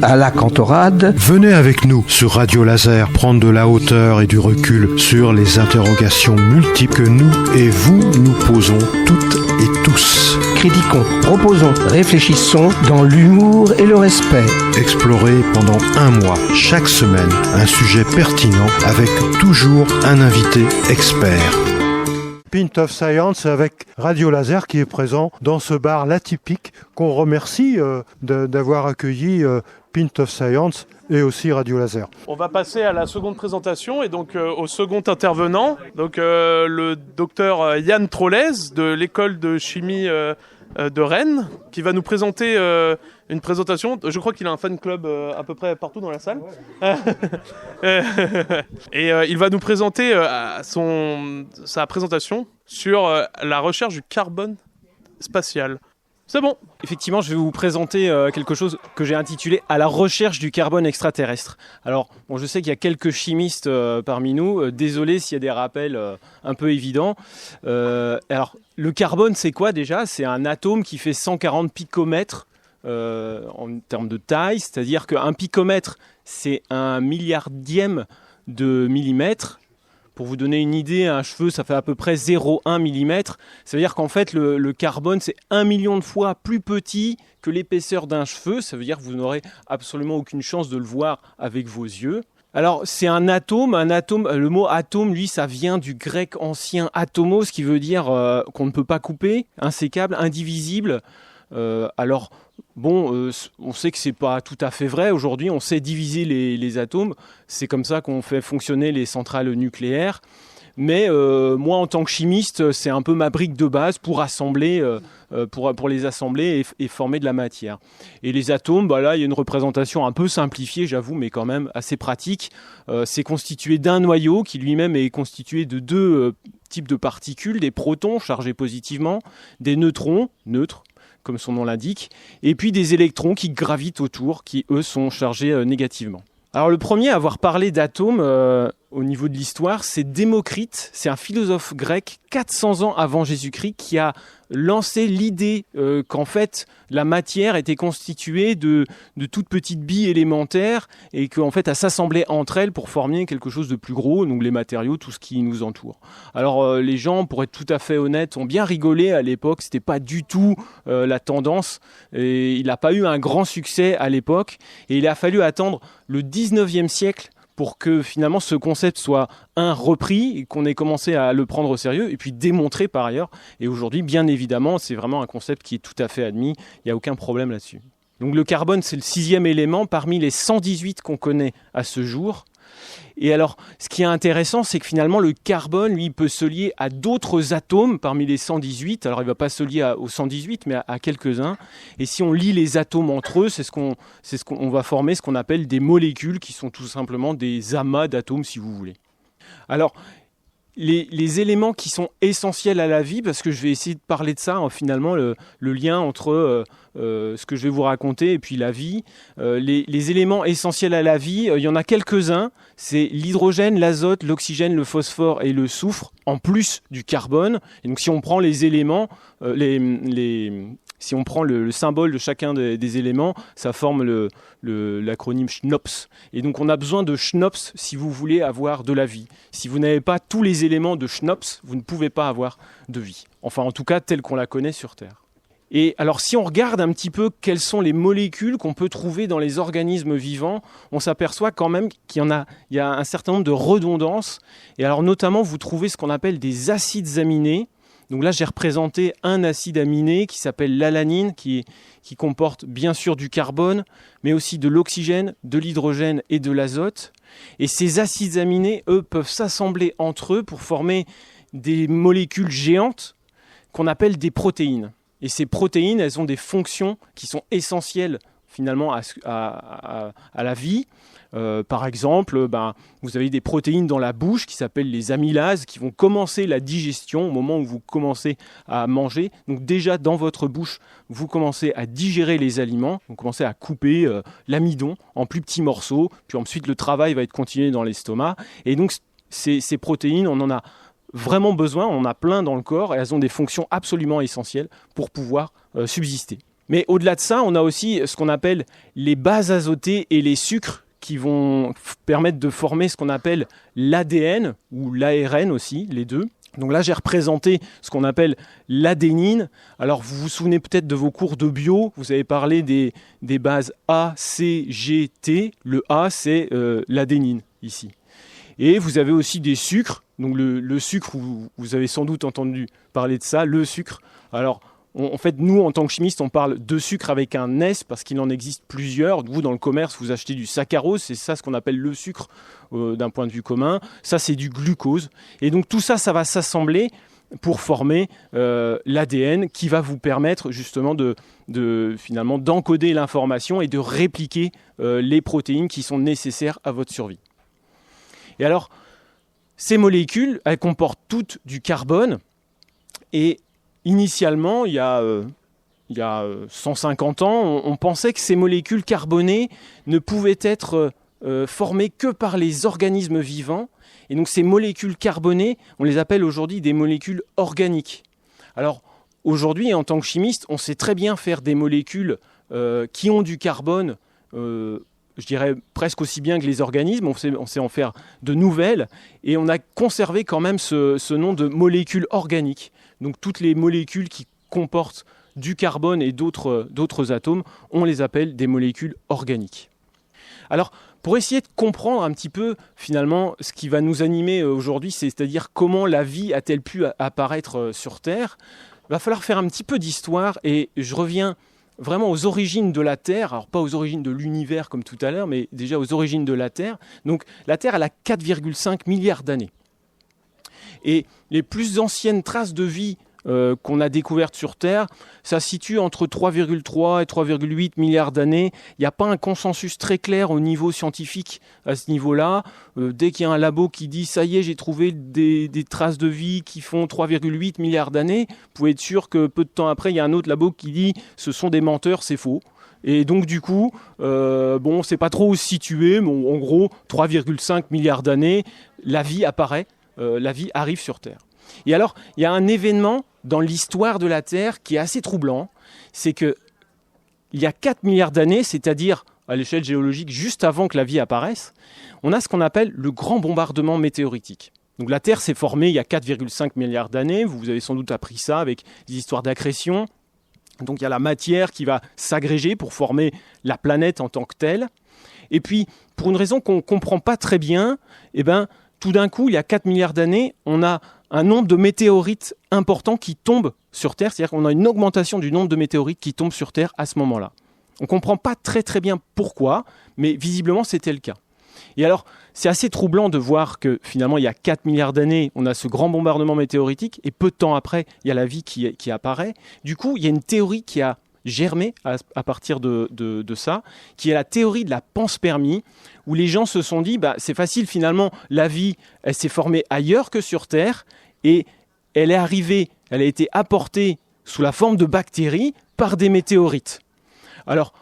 à la cantorade. Venez avec nous sur Radio Laser prendre de la hauteur et du recul sur les interrogations multiples que nous et vous nous posons toutes et tous. Critiquons, proposons, réfléchissons dans l'humour et le respect. Explorez pendant un mois, chaque semaine, un sujet pertinent avec toujours un invité expert. Pint of Science avec Radio Laser qui est présent dans ce bar L'Atypique qu'on remercie d'avoir accueilli Pint of Science et aussi Radio Laser. On va passer à la seconde présentation et donc au second intervenant, donc le docteur Yann Trollez de l'école de chimie de Rennes qui va nous présenter une présentation. Je crois qu'il a un fan club à peu près partout dans la salle. Et il va nous présenter sa présentation sur la recherche du carbone spatial. C'est bon. Effectivement, je vais vous présenter quelque chose que j'ai intitulé « À la recherche du carbone extraterrestre ». Alors, bon, je sais qu'il y a quelques chimistes parmi nous. Désolé s'il y a des rappels un peu évidents. Alors, le carbone, c'est quoi déjà ? C'est un atome qui fait 140 picomètres en termes de taille. C'est-à-dire qu'un picomètre, c'est 1/1000 de millimètre. Pour vous donner une idée, un cheveu, ça fait à peu près 0,1 mm. Ça veut dire qu'en fait, le carbone, c'est 1 million de fois plus petit que l'épaisseur d'un cheveu. Ça veut dire que vous n'aurez absolument aucune chance de le voir avec vos yeux. Alors, c'est un atome. Le mot atome, lui, ça vient du grec ancien atomos, qui veut dire qu'on ne peut pas couper, insécable, indivisible. On sait que c'est pas tout à fait vrai. Aujourd'hui, on sait diviser les atomes. C'est comme ça qu'on fait fonctionner les centrales nucléaires. Mais moi, en tant que chimiste, c'est un peu ma brique de base pour assembler, pour les assembler et former de la matière. Et les atomes, là, il y a une représentation un peu simplifiée, j'avoue, mais quand même assez pratique. C'est constitué d'un noyau qui lui-même est constitué de deux types de particules, des protons chargés positivement, des neutrons, neutres, comme son nom l'indique, et puis des électrons qui gravitent autour, qui eux sont chargés négativement. Alors le premier à avoir parlé d'atomes au niveau de l'histoire, c'est Démocrite, c'est un philosophe grec 400 ans avant Jésus-Christ qui a lancé l'idée qu'en fait la matière était constituée de toutes petites billes élémentaires et qu'en fait elle s'assemblait entre elles pour former quelque chose de plus gros, donc les matériaux, tout ce qui nous entoure. Alors les gens, pour être tout à fait honnêtes, ont bien rigolé à l'époque, c'était pas du tout la tendance et il n'a pas eu un grand succès à l'époque et il a fallu attendre le 19e siècle pour que finalement ce concept soit repris et qu'on ait commencé à le prendre au sérieux et puis démontré par ailleurs. Et aujourd'hui, bien évidemment, c'est vraiment un concept qui est tout à fait admis, il n'y a aucun problème là-dessus. Donc le carbone, c'est le 6e élément parmi les 118 qu'on connaît à ce jour. Et alors, ce qui est intéressant, c'est que finalement, le carbone, lui, peut se lier à d'autres atomes parmi les 118. Alors, il ne va pas se lier aux 118, mais à quelques-uns. Et si on lie les atomes entre eux, c'est ce qu'on va former, ce qu'on appelle des molécules, qui sont tout simplement des amas d'atomes, si vous voulez. Alors, les éléments qui sont essentiels à la vie, parce que je vais essayer de parler de ça, finalement, le lien entre ce que je vais vous raconter et puis la vie. Les éléments essentiels à la vie, il y en a quelques-uns. C'est l'hydrogène, l'azote, l'oxygène, le phosphore et le soufre, en plus du carbone. Et donc si on prend les éléments, si on prend le symbole de chacun des éléments, ça forme l'acronyme SHNOPS. Et donc on a besoin de SHNOPS si vous voulez avoir de la vie. Si vous n'avez pas tous les éléments de SHNOPS, vous ne pouvez pas avoir de vie. Enfin en tout cas telle qu'on la connaît sur Terre. Et alors si on regarde un petit peu quelles sont les molécules qu'on peut trouver dans les organismes vivants, on s'aperçoit quand même qu'il y a un certain nombre de redondances. Et alors notamment vous trouvez ce qu'on appelle des acides aminés. Donc là j'ai représenté un acide aminé qui s'appelle l'alanine, qui comporte bien sûr du carbone, mais aussi de l'oxygène, de l'hydrogène et de l'azote. Et ces acides aminés, eux, peuvent s'assembler entre eux pour former des molécules géantes qu'on appelle des protéines. Et ces protéines, elles ont des fonctions qui sont essentielles finalement à la vie. Par exemple, vous avez des protéines dans la bouche qui s'appellent les amylases qui vont commencer la digestion au moment où vous commencez à manger. Donc déjà dans votre bouche, vous commencez à digérer les aliments, vous commencez à couper l'amidon en plus petits morceaux, puis ensuite le travail va être continué dans l'estomac. Et donc ces protéines, on en a vraiment besoin, on en a plein dans le corps et elles ont des fonctions absolument essentielles pour pouvoir subsister. Mais au-delà de ça, on a aussi ce qu'on appelle les bases azotées et les sucres qui vont permettre de former ce qu'on appelle l'ADN ou l'ARN aussi, les deux. Donc là, j'ai représenté ce qu'on appelle l'adénine. Alors, vous vous souvenez peut-être de vos cours de bio. Vous avez parlé des bases A, C, G, T. Le A, c'est l'adénine, ici. Et vous avez aussi des sucres. Donc, le sucre, vous avez sans doute entendu parler de ça, le sucre. Alors, en fait, nous, en tant que chimistes, on parle de sucre avec un S parce qu'il en existe plusieurs. Vous, dans le commerce, vous achetez du saccharose. C'est ça ce qu'on appelle le sucre d'un point de vue commun. Ça, c'est du glucose. Et donc, tout ça, ça va s'assembler pour former l'ADN qui va vous permettre justement finalement d'encoder l'information et de répliquer les protéines qui sont nécessaires à votre survie. Et alors, ces molécules, elles comportent toutes du carbone. Et initialement, il y a 150 ans, on pensait que ces molécules carbonées ne pouvaient être formées que par les organismes vivants. Et donc ces molécules carbonées, on les appelle aujourd'hui des molécules organiques. Alors aujourd'hui, en tant que chimiste, on sait très bien faire des molécules qui ont du carbone, je dirais presque aussi bien que les organismes. On sait en faire de nouvelles. Et on a conservé quand même ce nom de molécules organiques. Donc toutes les molécules qui comportent du carbone et d'autres atomes, on les appelle des molécules organiques. Alors, pour essayer de comprendre un petit peu finalement ce qui va nous animer aujourd'hui, c'est-à-dire comment la vie a-t-elle pu apparaître sur Terre, il va falloir faire un petit peu d'histoire et je reviens vraiment aux origines de la Terre, alors pas aux origines de l'univers comme tout à l'heure, mais déjà aux origines de la Terre. Donc la Terre, elle a 4,5 milliards d'années. Et les plus anciennes traces de vie qu'on a découvertes sur Terre, ça se situe entre 3,3 et 3,8 milliards d'années. Il n'y a pas un consensus très clair au niveau scientifique à ce niveau-là. Dès qu'il y a un labo qui dit « ça y est, j'ai trouvé des traces de vie qui font 3,8 milliards d'années », vous pouvez être sûr que peu de temps après, il y a un autre labo qui dit « ce sont des menteurs, c'est faux ». Et donc du coup, on ne sait pas trop où se situer, mais en gros, 3,5 milliards d'années, la vie apparaît, la vie arrive sur Terre. Et alors, il y a un événement dans l'histoire de la Terre qui est assez troublant, c'est qu'il y a 4 milliards d'années, c'est-à-dire à l'échelle géologique juste avant que la vie apparaisse, on a ce qu'on appelle le grand bombardement météoritique. Donc la Terre s'est formée il y a 4,5 milliards d'années, vous avez sans doute appris ça avec des histoires d'accrétion. Donc il y a la matière qui va s'agréger pour former la planète en tant que telle. Et puis, pour une raison qu'on ne comprend pas très bien, tout d'un coup, il y a 4 milliards d'années, on a un nombre de météorites importants qui tombent sur Terre. C'est-à-dire qu'on a une augmentation du nombre de météorites qui tombent sur Terre à ce moment-là. On ne comprend pas très très bien pourquoi, mais visiblement c'était le cas. Et alors, c'est assez troublant de voir que finalement, il y a 4 milliards d'années, on a ce grand bombardement météoritique, et peu de temps après, il y a la vie qui apparaît. Du coup, il y a une théorie qui a germé à partir de ça, qui est la théorie de la panspermie, où les gens se sont dit, c'est facile finalement, la vie, elle s'est formée ailleurs que sur Terre, et elle est arrivée, elle a été apportée sous la forme de bactéries par des météorites. Alors,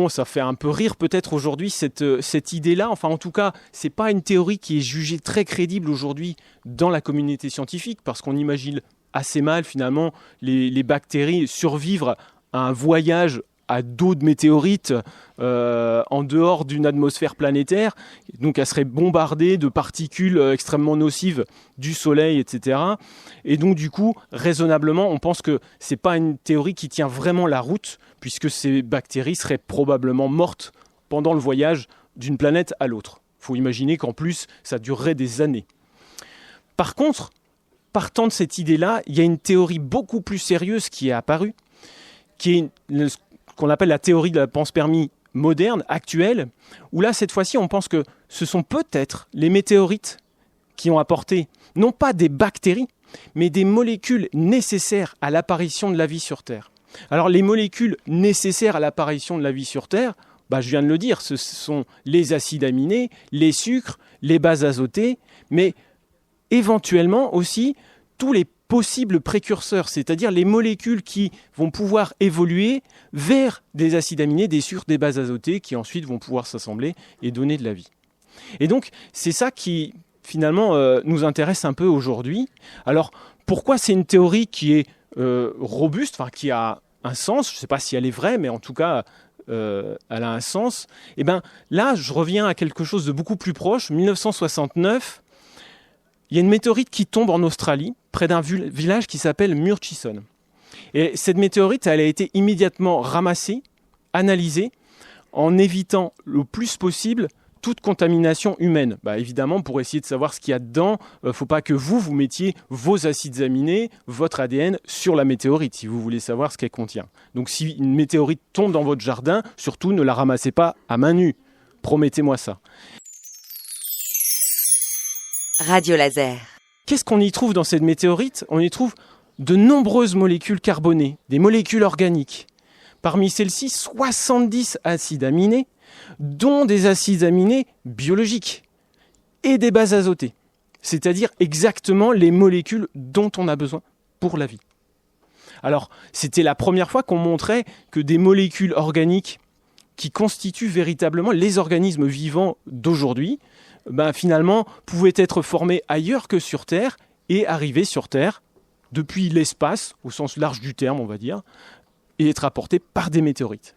ça fait un peu rire peut-être aujourd'hui cette idée-là. Enfin, en tout cas, ce n'est pas une théorie qui est jugée très crédible aujourd'hui dans la communauté scientifique, parce qu'on imagine assez mal finalement les bactéries survivre à un voyage à dos de météorites en dehors d'une atmosphère planétaire. Donc elle serait bombardée de particules extrêmement nocives du Soleil, etc. Et donc du coup, raisonnablement, on pense que ce n'est pas une théorie qui tient vraiment la route, puisque ces bactéries seraient probablement mortes pendant le voyage d'une planète à l'autre. Il faut imaginer qu'en plus, ça durerait des années. Par contre, partant de cette idée-là, il y a une théorie beaucoup plus sérieuse qui est apparue, qui est ce qu'on appelle la théorie de la panspermie moderne, actuelle, où là, cette fois-ci, on pense que ce sont peut-être les météorites qui ont apporté, non pas des bactéries, mais des molécules nécessaires à l'apparition de la vie sur Terre. Alors, les molécules nécessaires à l'apparition de la vie sur Terre, je viens de le dire, ce sont les acides aminés, les sucres, les bases azotées, mais éventuellement aussi tous les possibles précurseurs, c'est-à-dire les molécules qui vont pouvoir évoluer vers des acides aminés, des sucres, des bases azotées, qui ensuite vont pouvoir s'assembler et donner de la vie. Et donc, c'est ça qui, finalement, nous intéresse un peu aujourd'hui. Alors, pourquoi c'est une théorie qui est robuste, qui a un sens. Je ne sais pas si elle est vraie, mais en tout cas, elle a un sens. Et bien là, je reviens à quelque chose de beaucoup plus proche. 1969, il y a une météorite qui tombe en Australie, près d'un village qui s'appelle Murchison. Et cette météorite, elle a été immédiatement ramassée, analysée, en évitant le plus possible toute contamination humaine. Évidemment, pour essayer de savoir ce qu'il y a dedans, il ne faut pas que vous mettiez vos acides aminés, votre ADN sur la météorite, si vous voulez savoir ce qu'elle contient. Donc si une météorite tombe dans votre jardin, surtout ne la ramassez pas à main nue. Promettez-moi ça. Radio Laser. Qu'est-ce qu'on y trouve dans cette météorite ? On y trouve de nombreuses molécules carbonées, des molécules organiques. Parmi celles-ci, 70 acides aminés, dont des acides aminés biologiques et des bases azotées, c'est-à-dire exactement les molécules dont on a besoin pour la vie. Alors, c'était la première fois qu'on montrait que des molécules organiques qui constituent véritablement les organismes vivants d'aujourd'hui, finalement, pouvaient être formées ailleurs que sur Terre et arriver sur Terre depuis l'espace, au sens large du terme, on va dire, et être apportées par des météorites.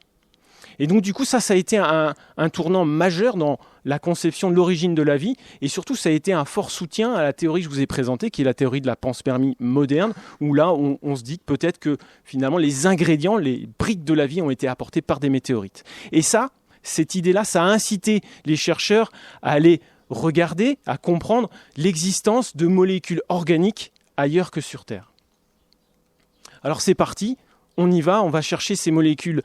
Et donc du coup, ça a été un tournant majeur dans la conception de l'origine de la vie, et surtout ça a été un fort soutien à la théorie que je vous ai présentée, qui est la théorie de la panspermie moderne, où là on se dit que peut-être que finalement les ingrédients, les briques de la vie ont été apportés par des météorites. Et ça, cette idée-là, ça a incité les chercheurs à aller regarder, à comprendre l'existence de molécules organiques ailleurs que sur Terre. Alors c'est parti. On y va, on va chercher ces molécules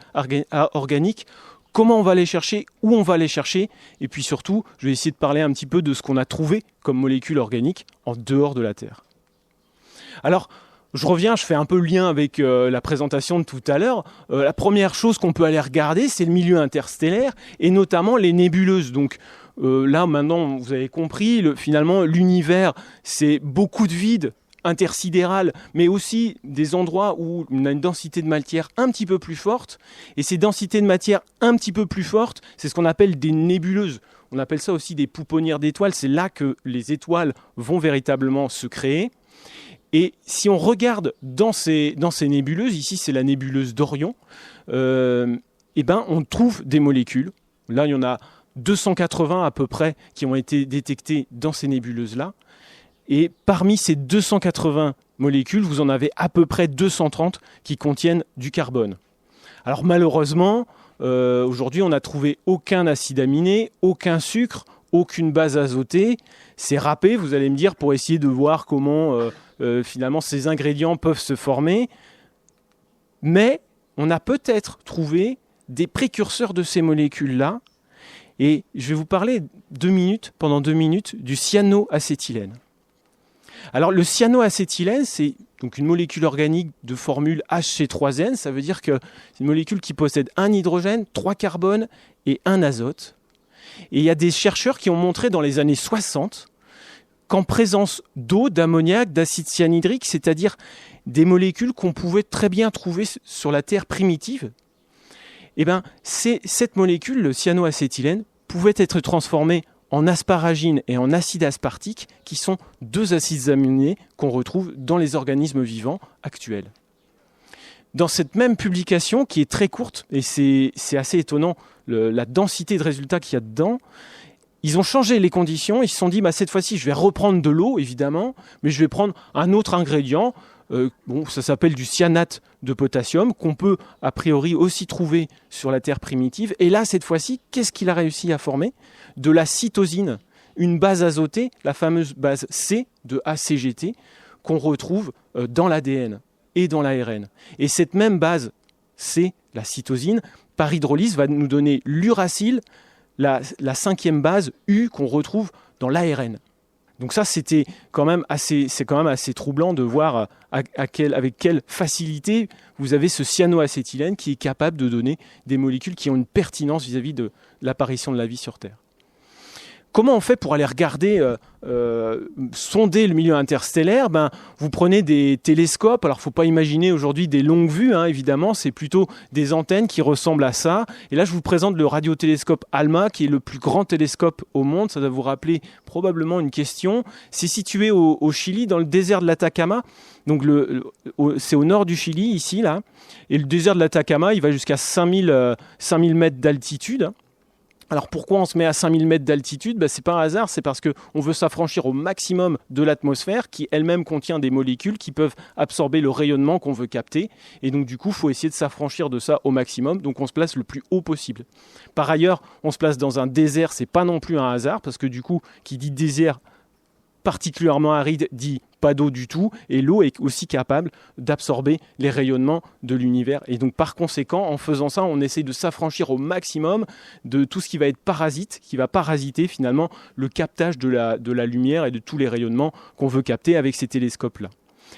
organiques. Comment on va les chercher, où on va les chercher, et puis surtout, je vais essayer de parler un petit peu de ce qu'on a trouvé comme molécules organiques en dehors de la Terre. Alors, je reviens, je fais un peu le lien avec la présentation de tout à l'heure. La première chose qu'on peut aller regarder, c'est le milieu interstellaire, et notamment les nébuleuses. Donc là, maintenant, vous avez compris, finalement, l'univers, c'est beaucoup de vide intersidérale, mais aussi des endroits où on a une densité de matière un petit peu plus forte. Et ces densités de matière un petit peu plus fortes, c'est ce qu'on appelle des nébuleuses. On appelle ça aussi des pouponnières d'étoiles. C'est là que les étoiles vont véritablement se créer. Et si on regarde dans ces nébuleuses, ici c'est la nébuleuse d'Orion, on trouve des molécules. Là, il y en a 280 à peu près qui ont été détectées dans ces nébuleuses-là. Et parmi ces 280 molécules, vous en avez à peu près 230 qui contiennent du carbone. Alors malheureusement, aujourd'hui, on n'a trouvé aucun acide aminé, aucun sucre, aucune base azotée. C'est râpé, vous allez me dire, pour essayer de voir comment finalement ces ingrédients peuvent se former. Mais on a peut-être trouvé des précurseurs de ces molécules-là. Et je vais vous parler pendant 2 minutes, du cyanoacétylène. Alors le cyanoacétylène, c'est donc une molécule organique de formule HC3N. Ça veut dire que c'est une molécule qui possède un hydrogène, 3 carbones et 1 azote. Et il y a des chercheurs qui ont montré dans les années 60 qu'en présence d'eau, d'ammoniac, d'acide cyanhydrique, c'est-à-dire des molécules qu'on pouvait très bien trouver sur la Terre primitive, cette molécule, le cyanoacétylène, pouvait être transformée en asparagine et en acide aspartique, qui sont 2 acides aminés qu'on retrouve dans les organismes vivants actuels. Dans cette même publication, qui est très courte, et c'est assez étonnant, la densité de résultats qu'il y a dedans, ils ont changé les conditions, ils se sont dit, cette fois-ci, je vais reprendre de l'eau, évidemment, mais je vais prendre un autre ingrédient, ça s'appelle du cyanate de potassium, qu'on peut a priori aussi trouver sur la Terre primitive. Et là, cette fois-ci, qu'est-ce qu'il a réussi à former ? De la cytosine, une base azotée, la fameuse base C de ACGT, qu'on retrouve dans l'ADN et dans l'ARN. Et cette même base C, la cytosine, par hydrolyse, va nous donner l'uracile, la 5e base U qu'on retrouve dans l'ARN. Donc ça, c'est quand même assez troublant de voir avec quelle facilité vous avez ce cyanoacétylène qui est capable de donner des molécules qui ont une pertinence vis-à-vis de l'apparition de la vie sur Terre. comment on fait pour aller regarder, sonder le milieu interstellaire ? Vous prenez des télescopes. Alors, il ne faut pas imaginer aujourd'hui des longues vues, évidemment. C'est plutôt des antennes qui ressemblent à ça. Et là, je vous présente le radiotélescope ALMA, qui est le plus grand télescope au monde. Ça doit vous rappeler probablement une question. C'est situé au Chili, dans le désert de l'Atacama. Donc, c'est au nord du Chili, ici, là. Et le désert de l'Atacama, il va jusqu'à 5000 mètres d'altitude. Alors pourquoi on se met à 5000 mètres d'altitude ? C'est pas un hasard, c'est parce qu'on veut s'affranchir au maximum de l'atmosphère qui elle-même contient des molécules qui peuvent absorber le rayonnement qu'on veut capter. Et donc du coup, il faut essayer de s'affranchir de ça au maximum. Donc on se place le plus haut possible. Par ailleurs, on se place dans un désert, c'est pas non plus un hasard parce que du coup, qui dit désert particulièrement aride dit pas d'eau du tout, et l'eau est aussi capable d'absorber les rayonnements de l'univers. Et donc par conséquent, en faisant ça, on essaie de s'affranchir au maximum de tout ce qui va être parasite, qui va parasiter finalement le captage de la lumière et de tous les rayonnements qu'on veut capter avec ces télescopes-là.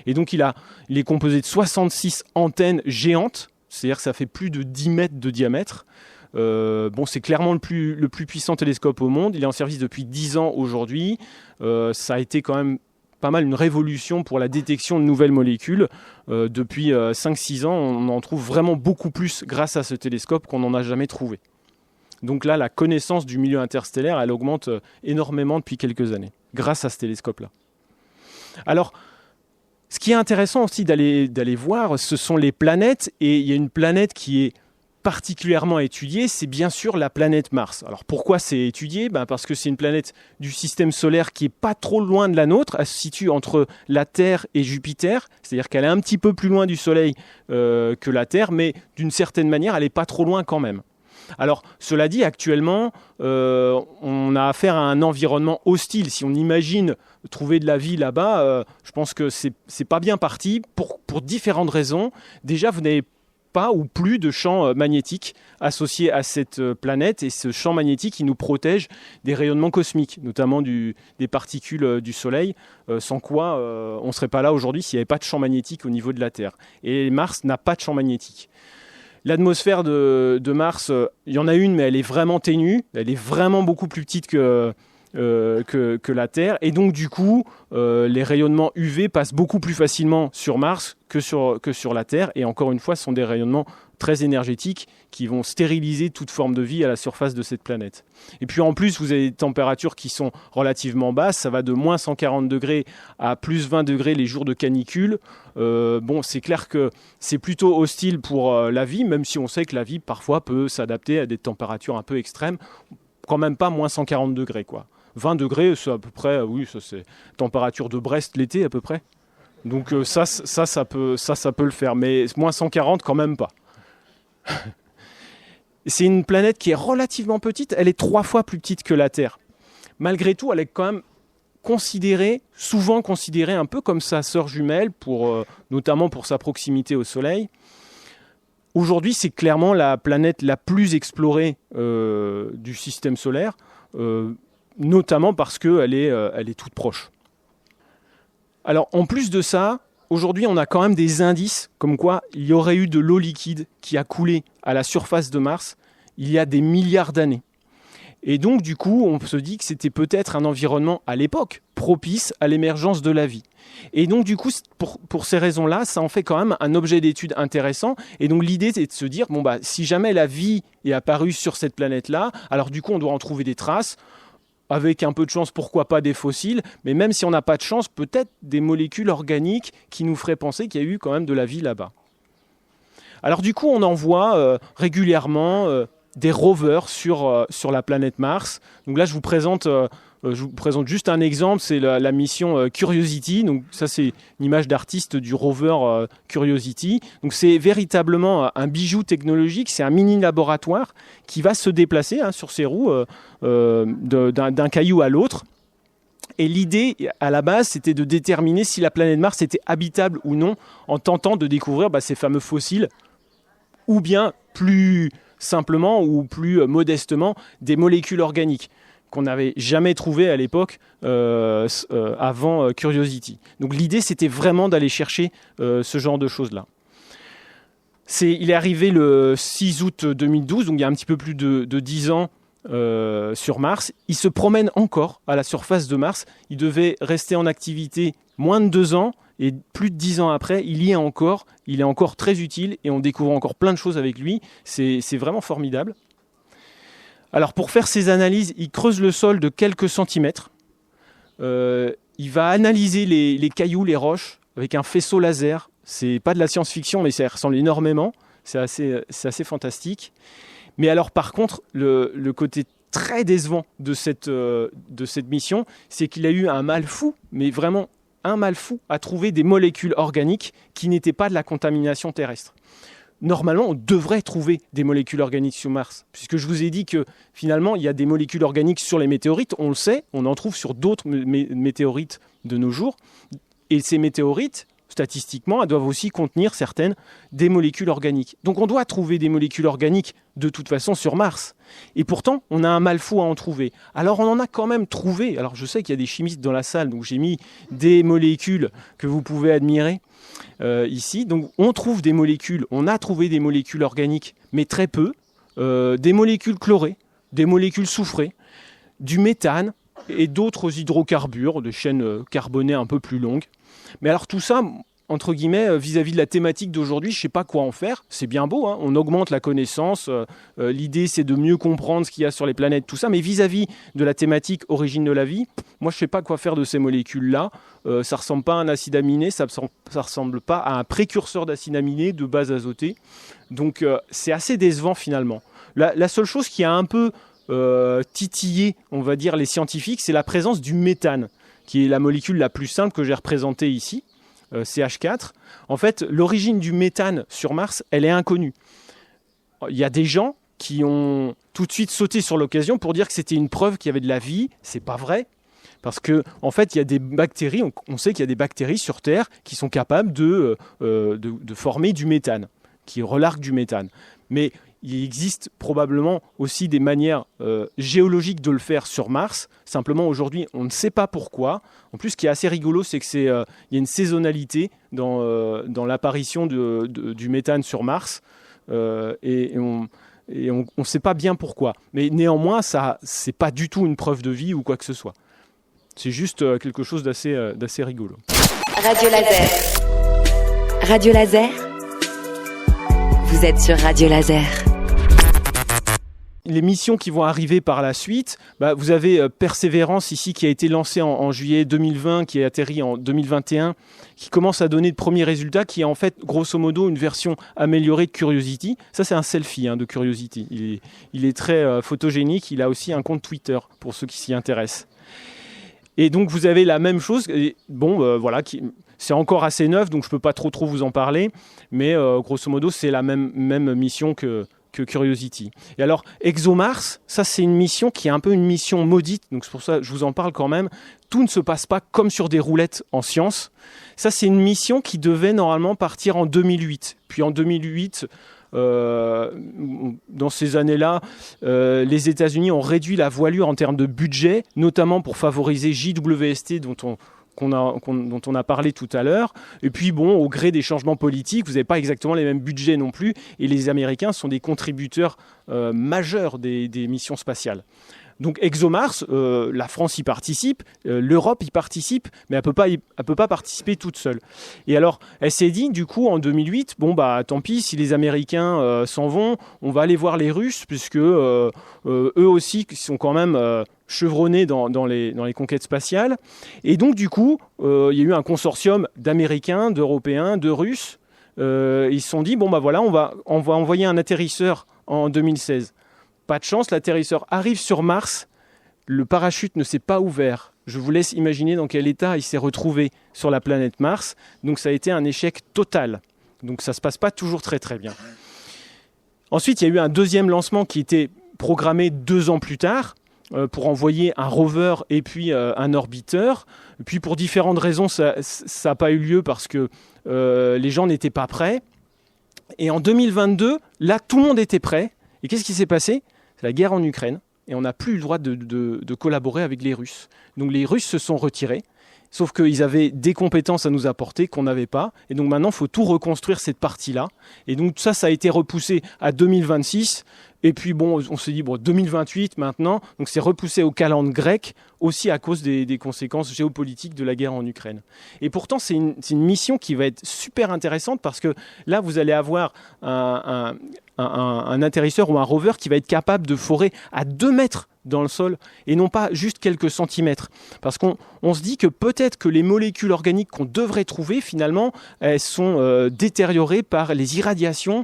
Et donc il est composé de 66 antennes géantes, c'est-à-dire que ça fait plus de 10 mètres de diamètre. C'est clairement le plus puissant télescope au monde. Il est en service depuis 10 ans aujourd'hui. Ça a été quand même pas mal une révolution pour la détection de nouvelles molécules. Depuis 5-6 ans, on en trouve vraiment beaucoup plus grâce à ce télescope qu'on n'en a jamais trouvé. Donc là, la connaissance du milieu interstellaire, elle augmente énormément depuis quelques années, grâce à ce télescope-là. Alors, ce qui est intéressant aussi d'aller voir, ce sont les planètes. Et il y a une planète qui est particulièrement étudiée, c'est bien sûr la planète Mars. Alors pourquoi c'est étudié ? Parce que c'est une planète du système solaire qui n'est pas trop loin de la nôtre. Elle se situe entre la Terre et Jupiter, c'est-à-dire qu'elle est un petit peu plus loin du Soleil que la Terre, mais d'une certaine manière, elle n'est pas trop loin quand même. Alors, cela dit, actuellement, on a affaire à un environnement hostile. Si on imagine trouver de la vie là-bas, je pense que c'est pas bien parti pour différentes raisons. Déjà, vous n'avez pas ou plus de champ magnétique associé à cette planète, et ce champ magnétique il nous protège des rayonnements cosmiques, notamment des particules du Soleil, sans quoi on ne serait pas là aujourd'hui s'il n'y avait pas de champ magnétique au niveau de la Terre. Et Mars n'a pas de champ magnétique. L'atmosphère de Mars, il y en a une, mais elle est vraiment ténue, elle est vraiment beaucoup plus petite que la Terre, et donc du coup les rayonnements UV passent beaucoup plus facilement sur Mars que sur la Terre, et encore une fois ce sont des rayonnements très énergétiques qui vont stériliser toute forme de vie à la surface de cette planète. Et puis en plus vous avez des températures qui sont relativement basses, ça va de moins 140 degrés à plus 20 degrés les jours de canicule. C'est clair que c'est plutôt hostile pour la vie, même si on sait que la vie parfois peut s'adapter à des températures un peu extrêmes, quand même pas moins 140 degrés quoi. 20 degrés, c'est à peu près, oui, ça c'est température de Brest l'été à peu près. Donc ça peut le faire, mais moins 140 quand même pas. C'est une planète qui est relativement petite, elle est 3 fois plus petite que la Terre. Malgré tout, elle est quand même souvent considérée un peu comme sa sœur jumelle, notamment pour sa proximité au Soleil. Aujourd'hui, c'est clairement la planète la plus explorée du système solaire, notamment parce qu'elle est toute proche. Alors, en plus de ça, aujourd'hui, on a quand même des indices comme quoi il y aurait eu de l'eau liquide qui a coulé à la surface de Mars il y a des milliards d'années. Et donc, du coup, on se dit que c'était peut-être un environnement, à l'époque, propice à l'émergence de la vie. Et donc, du coup, pour ces raisons-là, ça en fait quand même un objet d'étude intéressant. Et donc, l'idée, c'est de se dire, si jamais la vie est apparue sur cette planète-là, alors du coup, on doit en trouver des traces. Avec un peu de chance, pourquoi pas des fossiles, mais même si on n'a pas de chance, peut-être des molécules organiques qui nous feraient penser qu'il y a eu quand même de la vie là-bas. Alors du coup, on envoie régulièrement des rovers sur la planète Mars. Donc là, je vous présente juste un exemple, c'est la mission Curiosity. Donc ça, c'est une image d'artiste du rover Curiosity. Donc c'est véritablement un bijou technologique, c'est un mini laboratoire qui va se déplacer sur ses roues d'un caillou à l'autre. Et l'idée, à la base, c'était de déterminer si la planète Mars était habitable ou non, en tentant de découvrir ces fameux fossiles, ou bien plus simplement ou plus modestement des molécules organiques qu'on n'avait jamais trouvées à l'époque avant Curiosity. Donc l'idée, c'était vraiment d'aller chercher ce genre de choses-là. Il est arrivé le 6 août 2012, donc il y a un petit peu plus de 10 ans, sur Mars. Il se promène encore à la surface de Mars. Il devait rester en activité moins de 2 ans et plus de 10 ans après, il y est encore. Il est encore très utile et on découvre encore plein de choses avec lui. C'est vraiment formidable. Alors pour faire ces analyses, il creuse le sol de quelques centimètres. Il va analyser les cailloux, les roches avec un faisceau laser. C'est pas de la science-fiction, mais ça ressemble énormément. C'est assez fantastique. Mais alors par contre, le côté très décevant de cette mission, c'est qu'il a eu un mal fou, mais vraiment un mal fou à trouver des molécules organiques qui n'étaient pas de la contamination terrestre. Normalement, on devrait trouver des molécules organiques sur Mars, puisque je vous ai dit que finalement, il y a des molécules organiques sur les météorites, on le sait, on en trouve sur d'autres météorites de nos jours. Et ces météorites, statistiquement, elles doivent aussi contenir des molécules organiques. Donc on doit trouver des molécules organiques de toute façon sur Mars. Et pourtant, on a un mal fou à en trouver. Alors on en a quand même trouvé. Alors je sais qu'il y a des chimistes dans la salle, donc j'ai mis des molécules que vous pouvez admirer ici. Donc on trouve des molécules, on a trouvé des molécules organiques, mais très peu. Des molécules chlorées, des molécules soufrées, du méthane et d'autres hydrocarbures, des chaînes carbonées un peu plus longues. Mais alors tout ça, entre guillemets, vis-à-vis de la thématique d'aujourd'hui, je ne sais pas quoi en faire. C'est bien beau, hein, on augmente la connaissance. L'idée, c'est de mieux comprendre ce qu'il y a sur les planètes, tout ça. Mais vis-à-vis de la thématique origine de la vie, moi, je ne sais pas quoi faire de ces molécules-là. Ça ne ressemble pas à un acide aminé, ça ne ressemble pas à un précurseur d'acide aminé de base azotée. Donc, c'est assez décevant finalement. La seule chose qui a un peu titillé, on va dire, les scientifiques, c'est la présence du méthane, qui est la molécule la plus simple que j'ai représentée ici, CH4. En fait, l'origine du méthane sur Mars, elle est inconnue. Il y a des gens qui ont tout de suite sauté sur l'occasion pour dire que c'était une preuve qu'il y avait de la vie. C'est pas vrai. Parce que, en fait, il y a des bactéries, on sait qu'il y a des bactéries sur Terre qui sont capables de former du méthane, qui relarguent du méthane. Mais il existe probablement aussi des manières géologiques de le faire sur Mars. Simplement, aujourd'hui, on ne sait pas pourquoi. En plus, ce qui est assez rigolo, c'est qu'il y a une saisonnalité dans l'apparition du méthane sur Mars. Et on ne sait pas bien pourquoi. Mais néanmoins, ce n'est pas du tout une preuve de vie ou quoi que ce soit. C'est juste quelque chose d'assez rigolo. Radio Laser. Radio Laser. Vous êtes sur Radio Laser. Les missions qui vont arriver par la suite, vous avez Persévérance ici qui a été lancée en juillet 2020, qui a atterri en 2021, qui commence à donner de premiers résultats, qui est en fait grosso modo une version améliorée de Curiosity. Ça c'est un selfie de Curiosity. Il est très photogénique, il a aussi un compte Twitter pour ceux qui s'y intéressent. Et donc vous avez la même chose, c'est encore assez neuf, donc je ne peux pas trop vous en parler, mais grosso modo c'est la même mission que Curiosity. Et alors, ExoMars, ça c'est une mission qui est un peu une mission maudite, donc c'est pour ça que je vous en parle quand même. Tout ne se passe pas comme sur des roulettes en science. Ça c'est une mission qui devait normalement partir en 2008. Puis en 2008, dans ces années-là, les États-Unis ont réduit la voilure en termes de budget, notamment pour favoriser JWST, dont on a parlé tout à l'heure. Et puis au gré des changements politiques, vous n'avez pas exactement les mêmes budgets non plus. Et les Américains sont des contributeurs majeurs des missions spatiales. Donc ExoMars, la France y participe, l'Europe y participe, mais elle peut pas participer toute seule. Et alors, elle s'est dit, du coup, en 2008, tant pis, si les Américains s'en vont, on va aller voir les Russes, puisque eux aussi sont quand même chevronnés dans les conquêtes spatiales. Et donc, du coup, il y a eu un consortium d'Américains, d'Européens, de Russes. Ils se sont dit, on va envoyer un atterrisseur en 2016. Pas de chance, l'atterrisseur arrive sur Mars, le parachute ne s'est pas ouvert. Je vous laisse imaginer dans quel état il s'est retrouvé sur la planète Mars. Donc ça a été un échec total. Donc ça ne se passe pas toujours très très bien. Ensuite, il y a eu un deuxième lancement qui était programmé 2 ans plus tard pour envoyer un rover et puis un orbiteur. Et puis pour différentes raisons, ça n'a pas eu lieu parce que les gens n'étaient pas prêts. Et en 2022, là, tout le monde était prêt. Et qu'est-ce qui s'est passé ? C'est la guerre en Ukraine et on n'a plus le droit de collaborer avec les Russes. Donc les Russes se sont retirés, sauf qu'ils avaient des compétences à nous apporter qu'on n'avait pas. Et donc maintenant, il faut tout reconstruire cette partie-là. Et donc ça a été repoussé à 2026. Et puis bon, on s'est dit 2028 maintenant, donc c'est repoussé au calendrier grec aussi à cause des conséquences géopolitiques de la guerre en Ukraine. Et pourtant c'est une mission qui va être super intéressante parce que là vous allez avoir un atterrisseur ou un rover qui va être capable de forer à 2 mètres dans le sol et non pas juste quelques centimètres. Parce qu'on se dit que peut-être que les molécules organiques qu'on devrait trouver, finalement, elles sont détériorées par les irradiations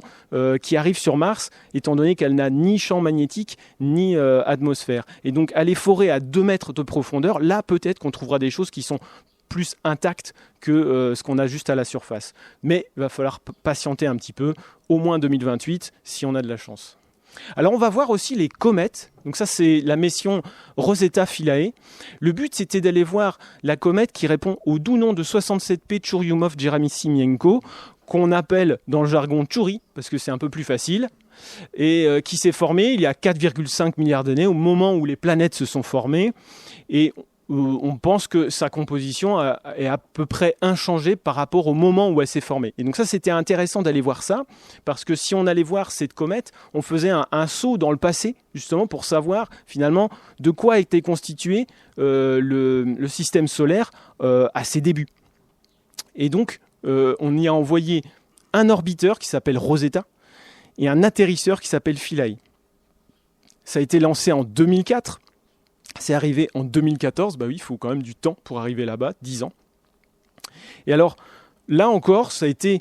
qui arrivent sur Mars, étant donné qu'elle n'a ni champ magnétique ni atmosphère. Et donc aller forer à 2 mètres de profondeur, là peut-être qu'on trouvera des choses qui sont plus intactes que ce qu'on a juste à la surface. Mais il va falloir patienter un petit peu, au moins 2028, si on a de la chance. Alors on va voir aussi les comètes. Donc ça c'est la mission Rosetta Philae. Le but c'était d'aller voir la comète qui répond au doux nom de 67P Churyumov-Gerasimenko, qu'on appelle dans le jargon Tchouri, parce que c'est un peu plus facile, et qui s'est formée il y a 4,5 milliards d'années, au moment où les planètes se sont formées. Et on pense que sa composition est à peu près inchangée par rapport au moment où elle s'est formée. Et donc ça, c'était intéressant d'aller voir ça, parce que si on allait voir cette comète, on faisait un saut dans le passé, justement, pour savoir, finalement, de quoi était constitué le système solaire à ses débuts. Et donc, on y a envoyé un orbiteur qui s'appelle Rosetta et un atterrisseur qui s'appelle Philae. Ça a été lancé en 2004. C'est arrivé en 2014, il faut quand même du temps pour arriver là-bas, 10 ans. Et alors, là encore, il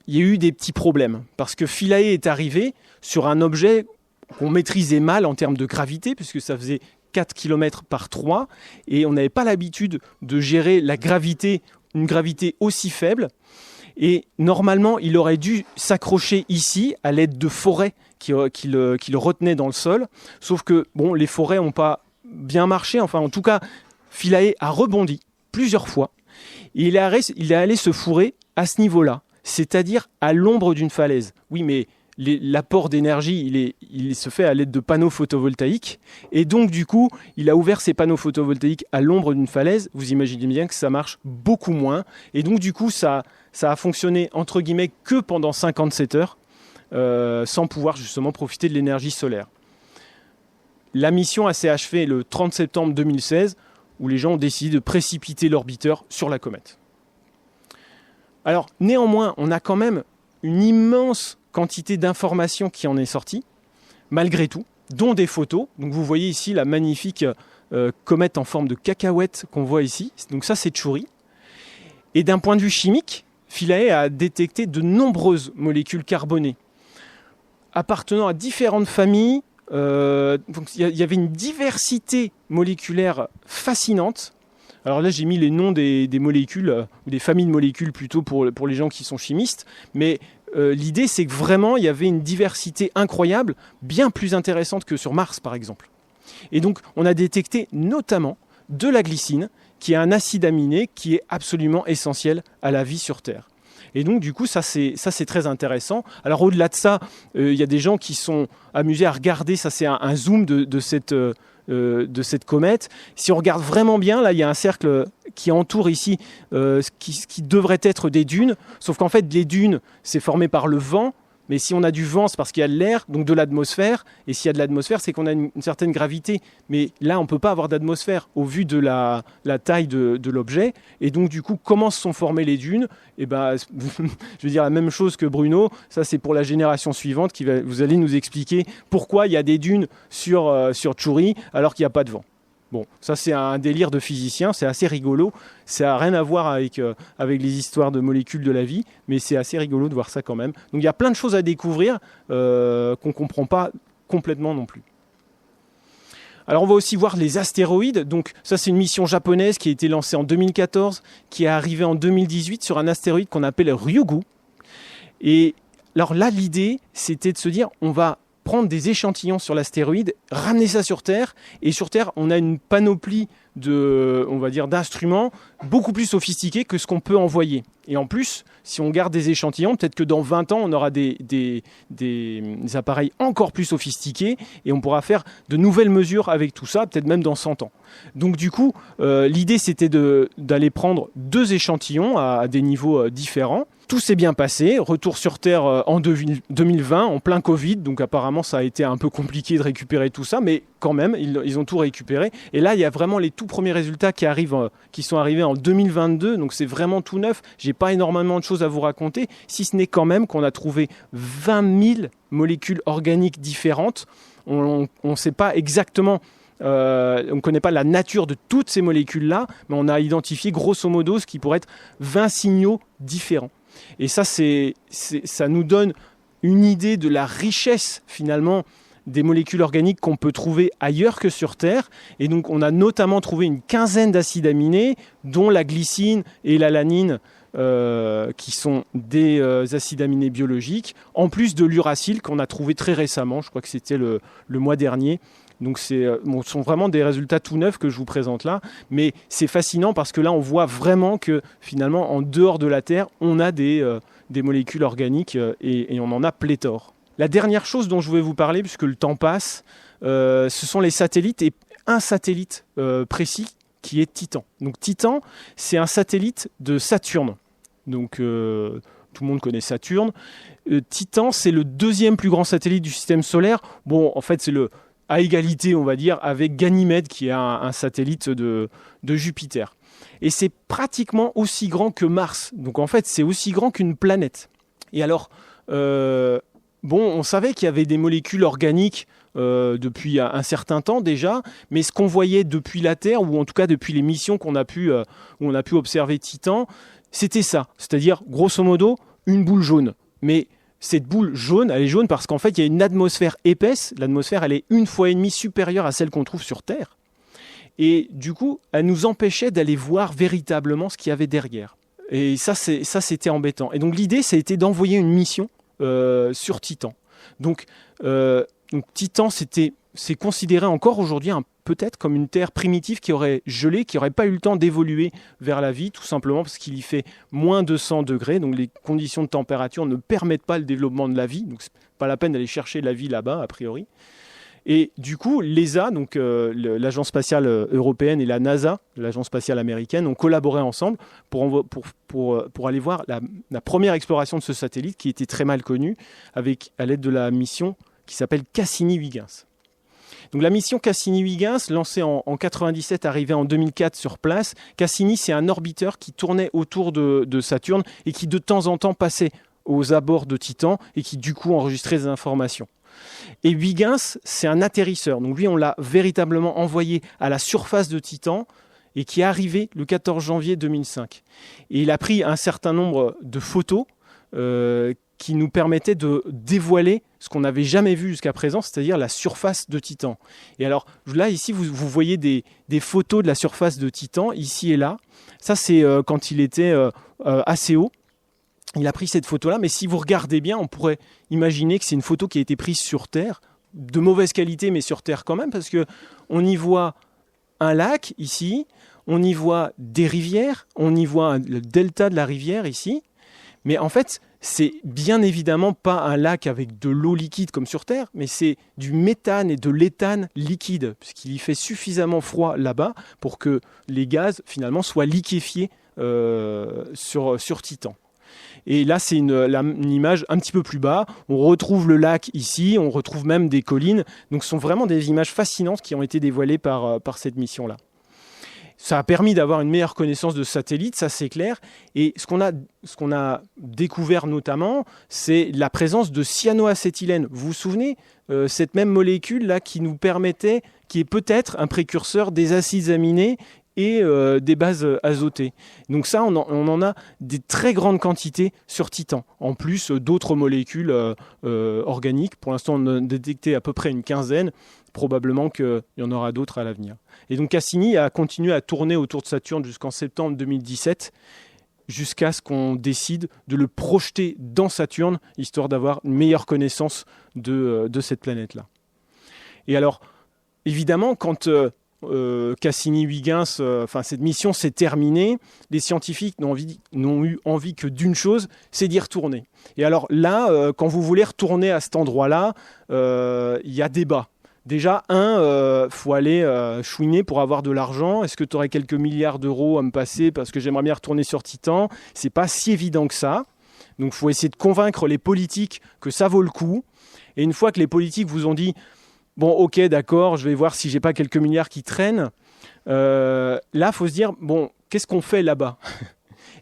y a eu des petits problèmes, parce que Philae est arrivé sur un objet qu'on maîtrisait mal en termes de gravité, puisque ça faisait 4 km par 3, et on n'avait pas l'habitude de gérer la gravité, une gravité aussi faible. Et normalement, il aurait dû s'accrocher ici, à l'aide de forêts qui le retenaient dans le sol, sauf que les forêts n'ont pas bien marché, enfin en tout cas Philae a rebondi plusieurs fois et il est allé se fourrer à ce niveau-là, c'est-à-dire à l'ombre d'une falaise. Oui, mais l'apport d'énergie il se fait à l'aide de panneaux photovoltaïques et donc du coup il a ouvert ses panneaux photovoltaïques à l'ombre d'une falaise. Vous imaginez bien que ça marche beaucoup moins et donc du coup ça a fonctionné entre guillemets que pendant 57 heures sans pouvoir justement profiter de l'énergie solaire. La mission s'est achevée le 30 septembre 2016, où les gens ont décidé de précipiter l'orbiteur sur la comète. Alors, néanmoins, on a quand même une immense quantité d'informations qui en est sortie, malgré tout, dont des photos. Donc, vous voyez ici la magnifique comète en forme de cacahuète qu'on voit ici. Donc ça, c'est Tchouri. Et d'un point de vue chimique, Philae a détecté de nombreuses molécules carbonées, appartenant à différentes familles. Donc il y avait une diversité moléculaire fascinante. Alors là j'ai mis les noms des molécules ou des familles de molécules plutôt pour les gens qui sont chimistes, mais l'idée c'est que vraiment il y avait une diversité incroyable, bien plus intéressante que sur Mars par exemple. Et donc on a détecté notamment de la glycine, qui est un acide aminé qui est absolument essentiel à la vie sur Terre. Et donc, du coup, ça c'est très intéressant. Alors, au-delà de ça, il y a des gens qui sont amusés à regarder. Ça, c'est un zoom de cette comète. Si on regarde vraiment bien, là, il y a un cercle qui entoure ici ce qui devrait être des dunes. Sauf qu'en fait, les dunes, c'est formé par le vent. Mais si on a du vent, c'est parce qu'il y a de l'air, donc de l'atmosphère. Et s'il y a de l'atmosphère, c'est qu'on a une certaine gravité. Mais là, on ne peut pas avoir d'atmosphère au vu de la taille de l'objet. Et donc, du coup, comment se sont formées les dunes ? Je veux dire la même chose que Bruno. Ça, c'est pour la génération suivante. Vous allez nous expliquer pourquoi il y a des dunes sur Tchouri alors qu'il n'y a pas de vent. Bon, ça c'est un délire de physicien, c'est assez rigolo. Ça n'a rien à voir avec les histoires de molécules de la vie, mais c'est assez rigolo de voir ça quand même. Donc il y a plein de choses à découvrir qu'on ne comprend pas complètement non plus. Alors on va aussi voir les astéroïdes. Donc ça c'est une mission japonaise qui a été lancée en 2014, qui est arrivée en 2018 sur un astéroïde qu'on appelle Ryugu. Et alors là l'idée c'était de se dire on va prendre des échantillons sur l'astéroïde, ramener ça sur Terre, et sur Terre, on a une panoplie d'instruments beaucoup plus sophistiqués que ce qu'on peut envoyer. Et en plus, si on garde des échantillons, peut-être que dans 20 ans, on aura des appareils encore plus sophistiqués, et on pourra faire de nouvelles mesures avec tout ça, peut-être même dans 100 ans. Donc du coup, l'idée, c'était d'aller prendre 2 échantillons à des niveaux différents, tout s'est bien passé. Retour sur Terre en 2020, en plein Covid. Donc apparemment, ça a été un peu compliqué de récupérer tout ça. Mais quand même, ils ont tout récupéré. Et là, il y a vraiment les tout premiers résultats qui sont arrivés en 2022. Donc c'est vraiment tout neuf. Je n'ai pas énormément de choses à vous raconter. Si ce n'est quand même qu'on a trouvé 20 000 molécules organiques différentes. On ne sait pas exactement... on ne connaît pas la nature de toutes ces molécules-là, mais on a identifié grosso modo ce qui pourrait être 20 signaux différents. Et ça, ça nous donne une idée de la richesse finalement des molécules organiques qu'on peut trouver ailleurs que sur Terre. Et donc on a notamment trouvé une quinzaine d'acides aminés, dont la glycine et l'alanine, qui sont des acides aminés biologiques, en plus de l'uracile qu'on a trouvé très récemment, je crois que c'était le mois dernier. Donc ce sont vraiment des résultats tout neufs que je vous présente là, mais c'est fascinant parce que là on voit vraiment que finalement en dehors de la Terre, on a des molécules organiques et on en a pléthore. La dernière chose dont je voulais vous parler, puisque le temps passe, ce sont les satellites et un satellite précis qui est Titan. Donc Titan, c'est un satellite de Saturne. Donc tout le monde connaît Saturne. Titan, c'est le deuxième plus grand satellite du système solaire. Bon, en fait, c'est à égalité, on va dire, avec Ganymède, qui est un satellite de Jupiter. Et c'est pratiquement aussi grand que Mars. Donc en fait, c'est aussi grand qu'une planète. Et alors, on savait qu'il y avait des molécules organiques depuis un certain temps déjà, mais ce qu'on voyait depuis la Terre, ou en tout cas depuis les missions où on a pu observer Titan, c'était ça. C'est-à-dire, grosso modo, une boule jaune. Mais cette boule jaune, elle est jaune parce qu'en fait, il y a une atmosphère épaisse. L'atmosphère, elle est 1,5 fois supérieure à celle qu'on trouve sur Terre. Et du coup, elle nous empêchait d'aller voir véritablement ce qu'il y avait derrière. Et ça, c'était embêtant. Et donc, l'idée, ça a été d'envoyer une mission sur Titan. Donc Titan, c'est considéré encore aujourd'hui peut-être comme une Terre primitive qui aurait gelé, qui n'aurait pas eu le temps d'évoluer vers la vie, tout simplement parce qu'il y fait moins de 100 degrés. Donc les conditions de température ne permettent pas le développement de la vie. Donc c'est pas la peine d'aller chercher la vie là-bas, a priori. Et du coup, l'ESA, donc l'Agence spatiale européenne, et la NASA, l'Agence spatiale américaine, ont collaboré ensemble pour aller voir la première exploration de ce satellite qui était très mal connue, à l'aide de la mission qui s'appelle Cassini-Huygens. Donc la mission Cassini-Huygens, lancée en 1997, arrivée en 2004 sur place. Cassini, c'est un orbiteur qui tournait autour de Saturne et qui de temps en temps passait aux abords de Titan et qui du coup enregistrait des informations. Et Huygens, c'est un atterrisseur. Donc lui, on l'a véritablement envoyé à la surface de Titan et qui est arrivé le 14 janvier 2005. Et il a pris un certain nombre de photos qui nous permettaient de dévoiler ce qu'on n'avait jamais vu jusqu'à présent, c'est-à-dire la surface de Titan. Et alors là, ici, vous voyez des photos de la surface de Titan, ici et là. Ça, c'est quand il était assez haut. Il a pris cette photo-là, mais si vous regardez bien, on pourrait imaginer que c'est une photo qui a été prise sur Terre, de mauvaise qualité, mais sur Terre quand même, parce qu'on y voit un lac ici, on y voit des rivières, on y voit le delta de la rivière ici, mais en fait, c'est bien évidemment pas un lac avec de l'eau liquide comme sur Terre, mais c'est du méthane et de l'éthane liquide, puisqu'il y fait suffisamment froid là-bas pour que les gaz, finalement, soient liquéfiés sur Titan. Et là, c'est une image un petit peu plus bas. On retrouve le lac ici, on retrouve même des collines. Donc, ce sont vraiment des images fascinantes qui ont été dévoilées par cette mission-là. Ça a permis d'avoir une meilleure connaissance de satellites, ça c'est clair. Et ce qu'on a découvert notamment, c'est la présence de cyanoacétylène. Vous vous souvenez, cette même molécule-là qui nous permettait, qui est peut-être un précurseur des acides aminés et des bases azotées. Donc ça, on en a des très grandes quantités sur Titan. En plus d'autres molécules organiques. Pour l'instant, on a détecté à peu près une quinzaine. Probablement qu'il y en aura d'autres à l'avenir. Et donc Cassini a continué à tourner autour de Saturne jusqu'en septembre 2017, jusqu'à ce qu'on décide de le projeter dans Saturne, histoire d'avoir une meilleure connaissance de cette planète-là. Et alors, évidemment, quand Cassini-Huygens, cette mission s'est terminée, les scientifiques n'ont eu envie que d'une chose, c'est d'y retourner. Et alors là, quand vous voulez retourner à cet endroit-là, il y a débat. Déjà, faut aller chouiner pour avoir de l'argent. Est-ce que tu aurais quelques milliards d'euros à me passer parce que j'aimerais bien retourner sur Titan ? C'est pas si évident que ça. Donc il faut essayer de convaincre les politiques que ça vaut le coup. Et une fois que les politiques vous ont dit « Bon, ok, d'accord, je vais voir si j'ai pas quelques milliards qui traînent », là, il faut se dire « Bon, qu'est-ce qu'on fait là-bas ?»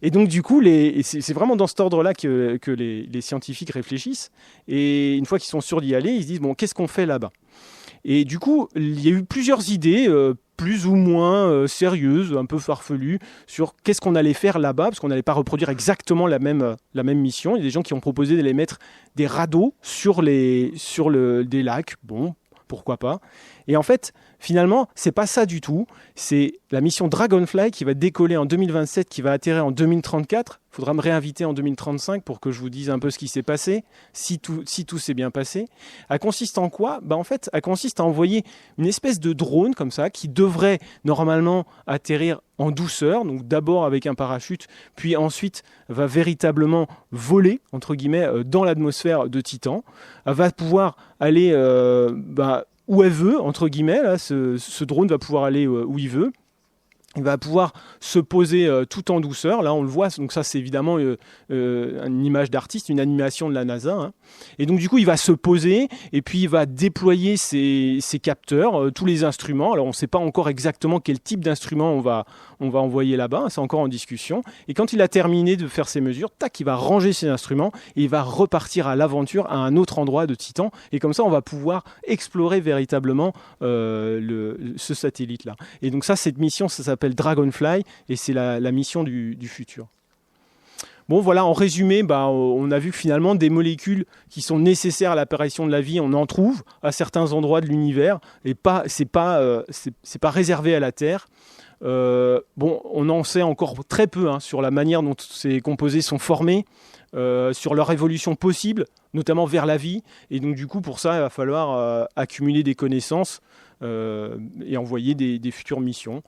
Et donc, du coup, c'est vraiment dans cet ordre-là que les scientifiques réfléchissent. Et une fois qu'ils sont sûrs d'y aller, ils se disent « Bon, qu'est-ce qu'on fait là-bas ?» Et du coup, il y a eu plusieurs idées, plus ou moins sérieuses, un peu farfelues, sur qu'est-ce qu'on allait faire là-bas, parce qu'on n'allait pas reproduire exactement la même mission. Il y a des gens qui ont proposé d'aller mettre des radeaux sur des lacs. Bon, pourquoi pas. Et en fait, finalement, c'est pas ça du tout. C'est la mission Dragonfly qui va décoller en 2027, qui va atterrir en 2034. Il faudra me réinviter en 2035 pour que je vous dise un peu ce qui s'est passé, si tout s'est bien passé. Elle consiste en quoi ? En fait, elle consiste à envoyer une espèce de drone comme ça, qui devrait normalement atterrir en douceur, donc d'abord avec un parachute, puis ensuite va véritablement voler, entre guillemets, dans l'atmosphère de Titan. Elle va pouvoir aller où elle veut, entre guillemets. Là, ce drone va pouvoir aller où il veut. Il va pouvoir se poser tout en douceur. Là, on le voit. Donc ça, c'est évidemment une image d'artiste, une animation de la NASA. Hein. Et donc, du coup, il va se poser et puis il va déployer ses capteurs, tous les instruments. Alors, on ne sait pas encore exactement quel type d'instrument on va envoyer là-bas. C'est encore en discussion. Et quand il a terminé de faire ses mesures, tac, il va ranger ses instruments et il va repartir à l'aventure à un autre endroit de Titan. Et comme ça, on va pouvoir explorer véritablement ce satellite-là. Et donc ça, cette mission, ça s'appelle Dragonfly et c'est la mission du futur. Bon, voilà, en résumé, on a vu que finalement des molécules qui sont nécessaires à l'apparition de la vie, on en trouve à certains endroits de l'univers et c'est pas réservé à la Terre. On en sait encore très peu sur la manière dont ces composés sont formés, sur leur évolution possible, notamment vers la vie. Et donc du coup, pour ça, il va falloir accumuler des connaissances et envoyer des futures missions.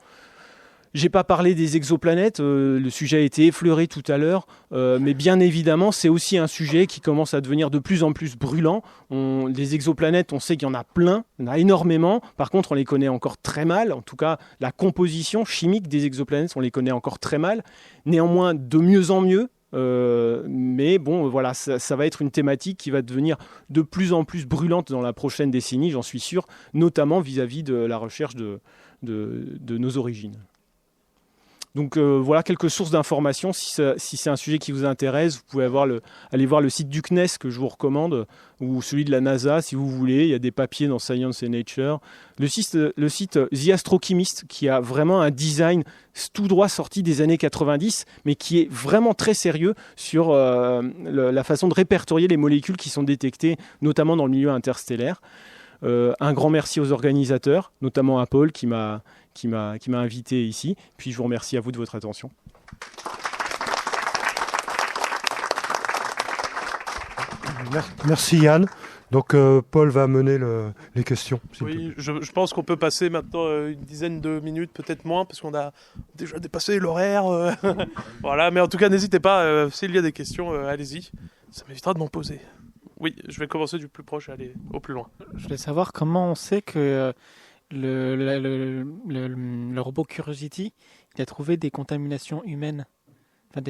J'ai pas parlé des exoplanètes, le sujet a été effleuré tout à l'heure, mais bien évidemment, c'est aussi un sujet qui commence à devenir de plus en plus brûlant. Les exoplanètes, on sait qu'il y en a plein, il y en a énormément. Par contre, on les connaît encore très mal. En tout cas, la composition chimique des exoplanètes, on les connaît encore très mal. Néanmoins, de mieux en mieux. Mais bon, voilà, ça va être une thématique qui va devenir de plus en plus brûlante dans la prochaine décennie, j'en suis sûr, notamment vis-à-vis de la recherche de nos origines. Donc voilà quelques sources d'informations. Si c'est un sujet qui vous intéresse, vous pouvez aller voir le site du CNES que je vous recommande, ou celui de la NASA si vous voulez. Il y a des papiers dans Science et Nature. Le site The Astrochemist qui a vraiment un design tout droit sorti des années 90, mais qui est vraiment très sérieux sur la façon de répertorier les molécules qui sont détectées, notamment dans le milieu interstellaire. Un grand merci aux organisateurs, notamment à Paul qui m'a invité ici. Puis je vous remercie à vous de votre attention. Merci Yann. Donc Paul va mener les questions. Oui, je pense qu'on peut passer maintenant une dizaine de minutes, peut-être moins, parce qu'on a déjà dépassé l'horaire. Voilà, mais en tout cas, n'hésitez pas, s'il y a des questions, allez-y. Ça m'évitera de m'en poser. Oui, je vais commencer du plus proche et aller au plus loin. Je voulais savoir comment on sait que le robot Curiosity, il a trouvé des contaminations humaines. Il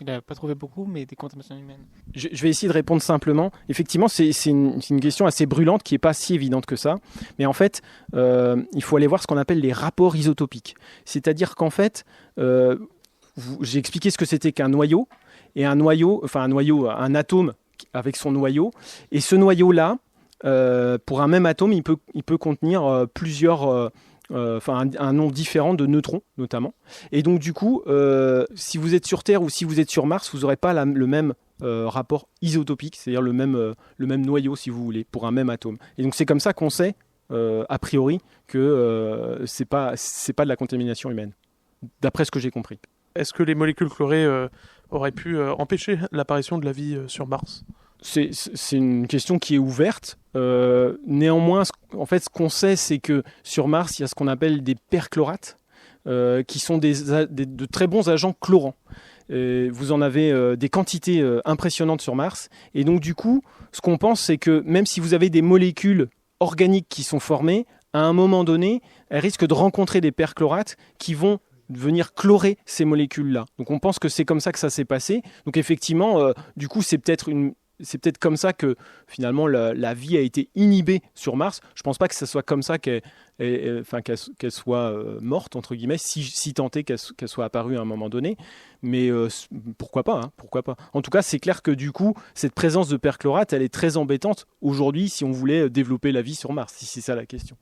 n'a pas trouvé beaucoup, mais des contaminations humaines. Je vais essayer de répondre simplement. Effectivement, c'est une question assez brûlante qui n'est pas si évidente que ça. Mais en fait, il faut aller voir ce qu'on appelle les rapports isotopiques. C'est-à-dire qu'en fait, j'ai expliqué ce que c'était qu'un noyau. Et un atome avec son noyau. Et ce noyau-là, pour un même atome, il peut contenir plusieurs... un nombre différent de neutrons, notamment. Et donc, du coup, si vous êtes sur Terre ou si vous êtes sur Mars, vous n'aurez pas le même rapport isotopique, c'est-à-dire le même noyau, si vous voulez, pour un même atome. Et donc, c'est comme ça qu'on sait, a priori, que c'est pas de la contamination humaine, d'après ce que j'ai compris. Est-ce que les molécules chlorées auraient pu empêcher l'apparition de la vie sur Mars ? C'est une question qui est ouverte. Néanmoins, en fait, ce qu'on sait, c'est que sur Mars, il y a ce qu'on appelle des perchlorates, qui sont de très bons agents chlorants. Vous en avez des quantités impressionnantes sur Mars. Et donc, du coup, ce qu'on pense, c'est que même si vous avez des molécules organiques qui sont formées, à un moment donné, elles risquent de rencontrer des perchlorates qui vont venir chlorer ces molécules-là. Donc on pense que c'est comme ça que ça s'est passé. Donc effectivement, du coup, c'est peut-être comme ça que finalement la vie a été inhibée sur Mars. Je ne pense pas que ce soit comme ça qu'elle soit morte, entre guillemets, si tant est qu'elle soit apparue à un moment donné. Mais pourquoi pas, hein, pourquoi pas. En tout cas, c'est clair que du coup, cette présence de perchlorate, elle est très embêtante aujourd'hui si on voulait développer la vie sur Mars, si c'est ça la question.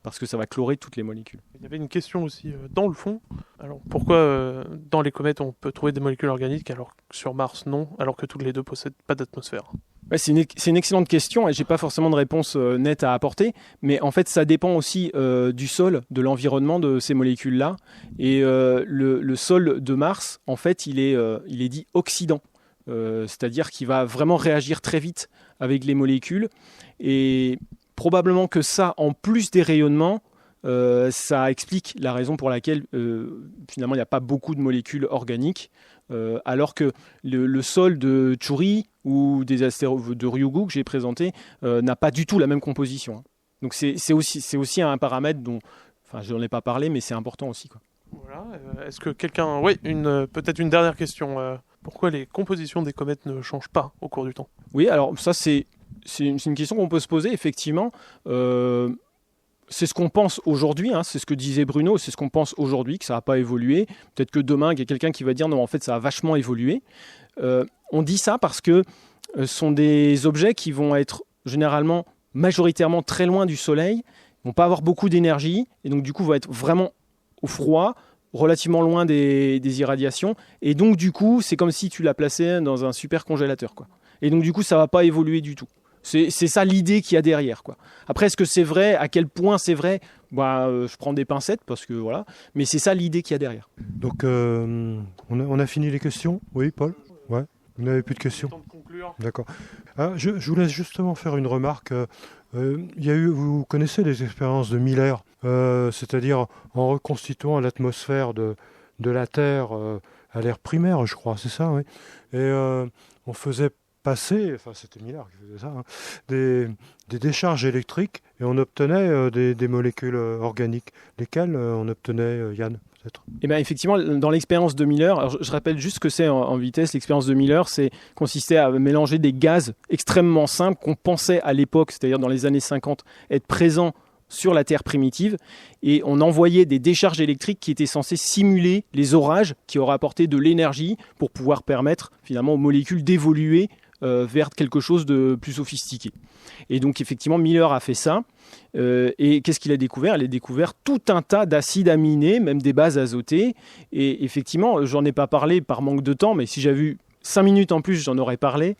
Parce que ça va chlorer toutes les molécules. Il y avait une question aussi dans le fond. Alors pourquoi dans les comètes on peut trouver des molécules organiques alors que sur Mars non, alors que toutes les deux possèdent pas d'atmosphère? Ouais, c'est une excellente question et j'ai pas forcément de réponse nette à apporter, mais en fait ça dépend aussi du sol, de l'environnement de ces molécules-là. Et le sol de Mars, en fait, il est dit oxydant, c'est-à-dire qu'il va vraiment réagir très vite avec les molécules. Et probablement que ça, en plus des rayonnements, ça explique la raison pour laquelle finalement il n'y a pas beaucoup de molécules organiques, alors que le sol de Chury ou des astéroïdes de Ryugu que j'ai présenté n'a pas du tout la même composition. Donc c'est aussi un paramètre dont, enfin je n'en ai pas parlé, mais c'est important aussi, quoi. Voilà. Est-ce que quelqu'un, peut-être une dernière question. Pourquoi les compositions des comètes ne changent pas au cours du temps? Oui, alors ça c'est une question qu'on peut se poser, effectivement. C'est ce qu'on pense aujourd'hui, hein, c'est ce que disait Bruno, c'est ce qu'on pense aujourd'hui, que ça n'a pas évolué. Peut-être que demain, il y a quelqu'un qui va dire non, en fait, ça a vachement évolué. On dit ça parce que ce sont des objets qui vont être généralement, majoritairement très loin du Soleil, ne vont pas avoir beaucoup d'énergie, et donc du coup vont être vraiment au froid, relativement loin des irradiations, et donc du coup, c'est comme si tu la plaçais dans un super congélateur, quoi. Et donc du coup, ça ne va pas évoluer du tout. C'est ça l'idée qu'il y a derrière, quoi. Après, est-ce que c'est vrai? À quel point c'est vrai? Je prends des pincettes parce que voilà. Mais c'est ça l'idée qu'il y a derrière. Donc, on a fini les questions? Oui, Paul? Ouais. Vous n'avez plus de questions? Temps de conclure. D'accord. Je vous laisse justement faire une remarque. Vous connaissez les expériences de Miller, c'est-à-dire en reconstituant l'atmosphère de la Terre à l'ère primaire, je crois, c'est ça, oui. Et on faisait passer, enfin c'était Miller qui faisait ça, hein, des décharges électriques et on obtenait des molécules organiques. Lesquelles on obtenait, Yann, peut-être? Eh bien, effectivement, dans l'expérience de Miller, alors je rappelle juste ce que c'est en vitesse. L'expérience de Miller, consistait à mélanger des gaz extrêmement simples qu'on pensait à l'époque, c'est-à-dire dans les années 50, être présents sur la Terre primitive, et on envoyait des décharges électriques qui étaient censées simuler les orages qui auraient apporté de l'énergie pour pouvoir permettre finalement aux molécules d'évoluer vers quelque chose de plus sophistiqué. Et donc effectivement Miller a fait ça, et qu'est-ce qu'il a découvert? Il a découvert tout un tas d'acides aminés, même des bases azotées, et effectivement j'en ai pas parlé par manque de temps, mais si j'avais eu 5 minutes en plus, j'en aurais parlé.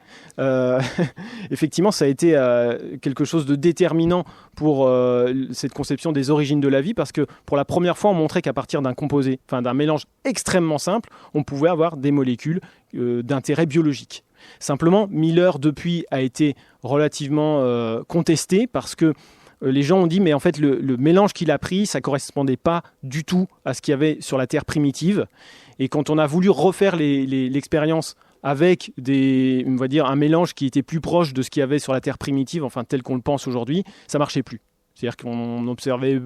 Effectivement, ça a été quelque chose de déterminant pour cette conception des origines de la vie, parce que pour la première fois, on montrait qu'à partir d'un composé, enfin d'un mélange extrêmement simple, on pouvait avoir des molécules d'intérêt biologique. Simplement, Miller, depuis, a été relativement contesté parce que les gens ont dit mais en fait le mélange qu'il a pris, ça ne correspondait pas du tout à ce qu'il y avait sur la Terre primitive. Et quand on a voulu refaire l'expérience avec on va dire, un mélange qui était plus proche de ce qu'il y avait sur la Terre primitive, enfin tel qu'on le pense aujourd'hui, ça ne marchait plus. C'est-à-dire qu'on n'observait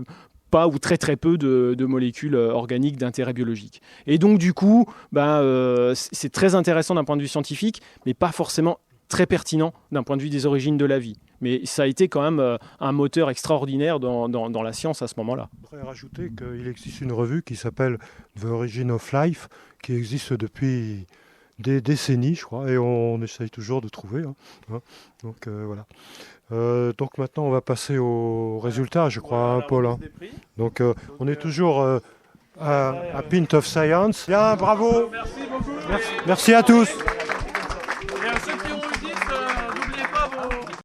pas ou très très peu de molécules organiques d'intérêt biologique. Et donc du coup, c'est très intéressant d'un point de vue scientifique, mais pas forcément très pertinent d'un point de vue des origines de la vie. Mais ça a été quand même un moteur extraordinaire dans la science à ce moment-là. Je voudrais rajouter qu'il existe une revue qui s'appelle The Origin of Life, qui existe depuis des décennies, je crois, et on essaye toujours de trouver. Donc voilà. Donc maintenant, on va passer aux résultats, je crois, hein, Paul. Donc on est toujours à Pint of Science. Bien, bravo. Merci beaucoup. Merci à tous.